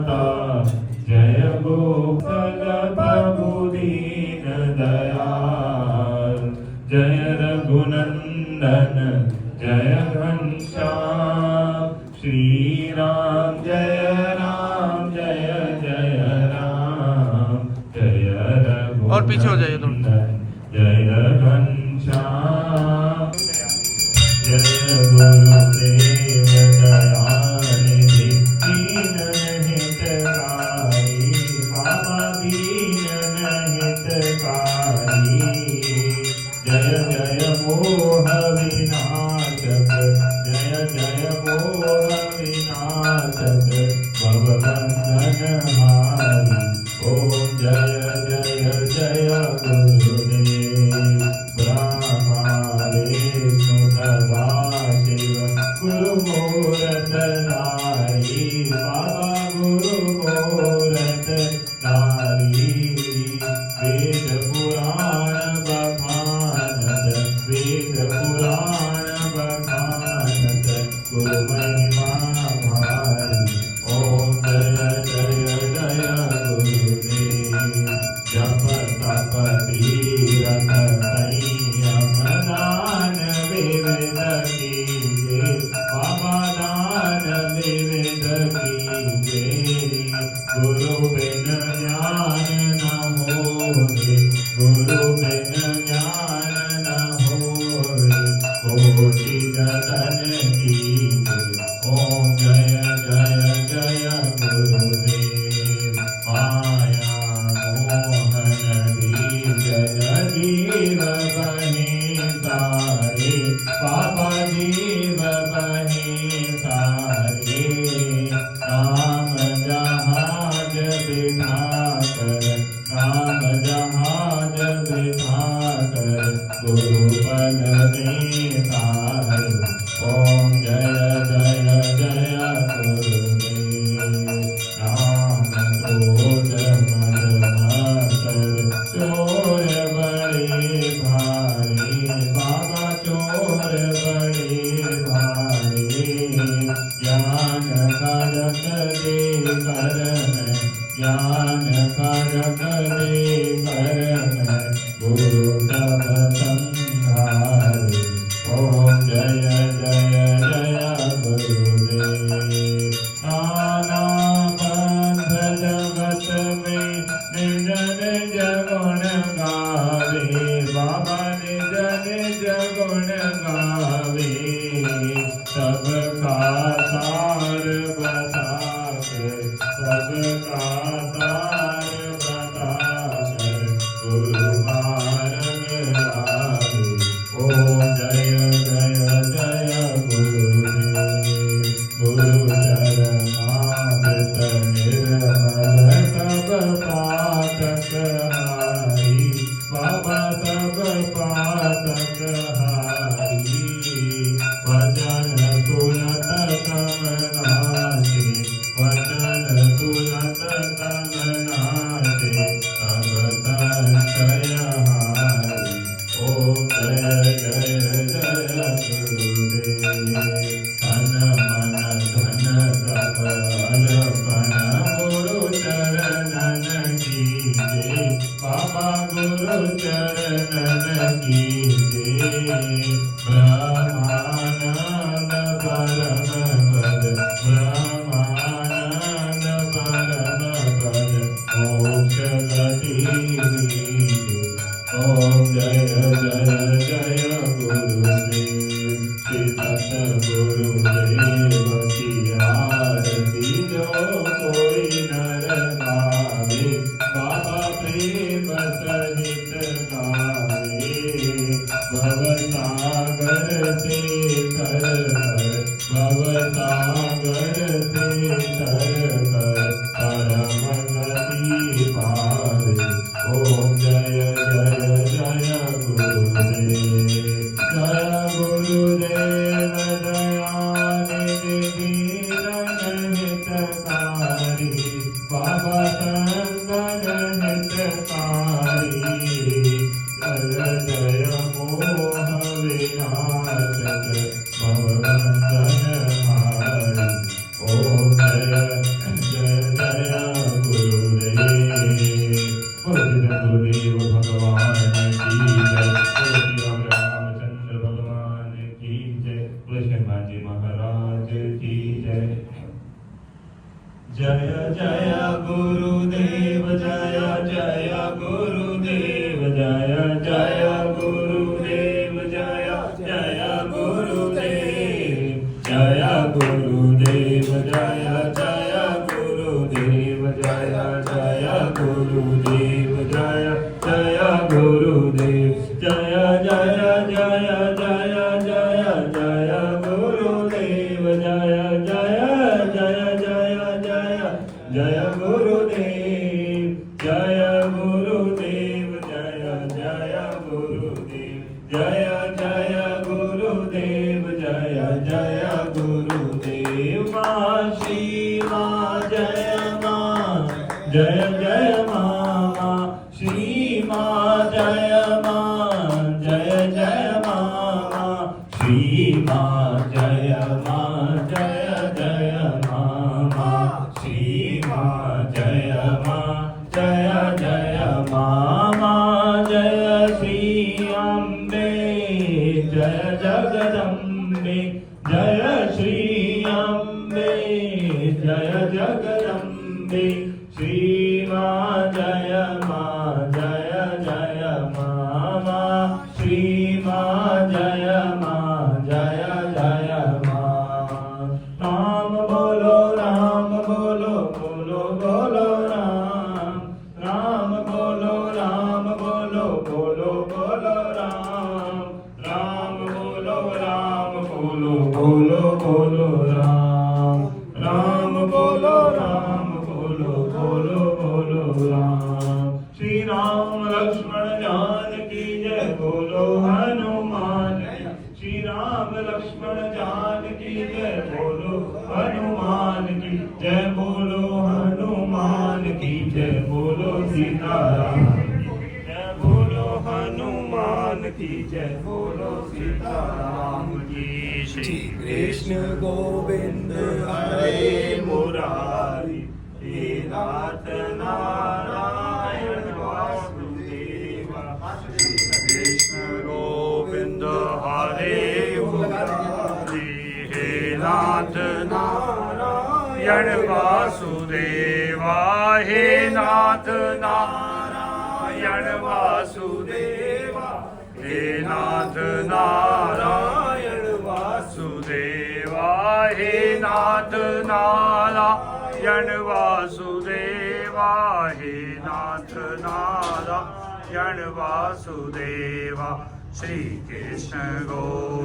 जय गोपाल प्रभु दीन दयाल, जय रघुनंदन जय घनश्याम, श्री राम जय राम जय जय राम, जय रघुनंदन और पीछे हो जाइए थोड़ा। जय घनश्याम, जय गुरुदेव दयानिधि दीन हितकारी, बाबा दीन हितकारी, जय जय मोह विनाशक, जय जय मोह विनाशक, भवबंधन हारी, ओम जय जय जय गुरुदेव, ब्रह्माले सुतवा शिव गुरु मूरत नारी, बाबा गुरु मूरत नारी, वेद पुराण बखानत, वेद पुराण बखानत, गुरु महिमा भारी, ओम जय जय जय गुरुदेव, जप तप तीरथ संयम दान विविध कीजे, बाबा दान विविध कीजे, गुरु बिन ज्ञान न होवे, गुरु बिन ज्ञान न होवे, कोटि जतन कीजे, ओम जय जय जय गुरुदेव, माया मोहन बीज जीव बहे सारे, बाबा जीव बहे सारे, राम जहाज बिठाकर, राम जहाज बिठाकर, गुरु पद में सारे, ओम जय जय जय गुरुदेव, राम क्रोध मद मत्सर चोर बड़े भारी, बाबा चोर बड़े भारी, ज्ञान करक दे करन, ज्ञान करक दे करन, गुरु तब संहारे, ओम जय जय जय गुरुदेव, नाना पंथ जगत में निज निज गुण गावे, बाबा निज निज गुण गावे, सबका सार बताकर, सबका सार बताकर, गुरु मार्ग लावे, ओम जय जय जय गुरुदेव, गुरु चरणामृत निर्मल सब पातक हारी, बाबा सब पातक हारी, वचन सुनत तम नाचे, वचन सुनत तम नाचे, तब संशय हारी, ओम जय जय जय गुरुदेव, तन मन धन सब अर्पण गुरु चरणन कीजे, बाबा गुरु चरणन कीजे, ब्रह्मानंद परम पद, ब्रह्मानंद परम पद, मोक्ष गति दीजे, ओम जय जय जय गुरुदेव, श्री सतगुरुदेव की आरती जो कोई नर गावे, बाबा प्रेम सहित गावे, भवसागर से तर कर, भवसागर से तर कर, परम गति पावे, ओम जय जय जय गुरुदेव, जय गुरुदेव दयानिधि दीन हितकारी, बाबा जय जय गुरुदेव जय जय गुरुदेव जय जय गुरुदेव जय जय गुरुदेव जय गुरुदेव जय जय गुरुदेव जय जय गुरुदेव जय जय गुरुदेव जय जय जय जय जय जय गुरुदेव जय जय जय जय जय जय गुरुदेव जय गुरुदेव जय जय गुरुदेव जय जय गुरुदेव जय जय गुरुदेव माँ श्री माँ जय माँ जय जय माँ श्री माँ जय माँ जय जय माँ श्री माँ जय माँ जय जय माँ श्री माँ जय माँ जय जय माँ जय श्री अम्बे जय जगदम्बे जय श्री अम्बे जय जगदम्बे श्री माँ जय जय माँ श्री माँ जय जय माँ राम बोलो बोलो बोलो बोलो राम राम बोलो बोलो बोलो बोलो राम राम बोलो बोलो बोलो बोलो राम राम बोलो बोलो बोलो राम श्री राम लक्ष्मण जानकी जय बोलो हनुमान श्री राम लक्ष्मण जानकी जय बोलो हनुमान की जय बोलो हनुमान की जय बोलो सीताराम जय बोलो हनुमान की जय बोलो सीताराम की श्री कृष्ण गोविंद हरे मुरारी हे नाथ नारायण वासुदेव श्री कृष्ण गोविंद हरे मुरारी हे नाथ नारायण वासुदेवा हे नाथ नारायण वासुदेवा हे नाथ नारायण वासुदेवा हे नाथ नारायण वासुदेवा हे नाथ नारायण वासुदेवा श्री कृष्ण गोविंद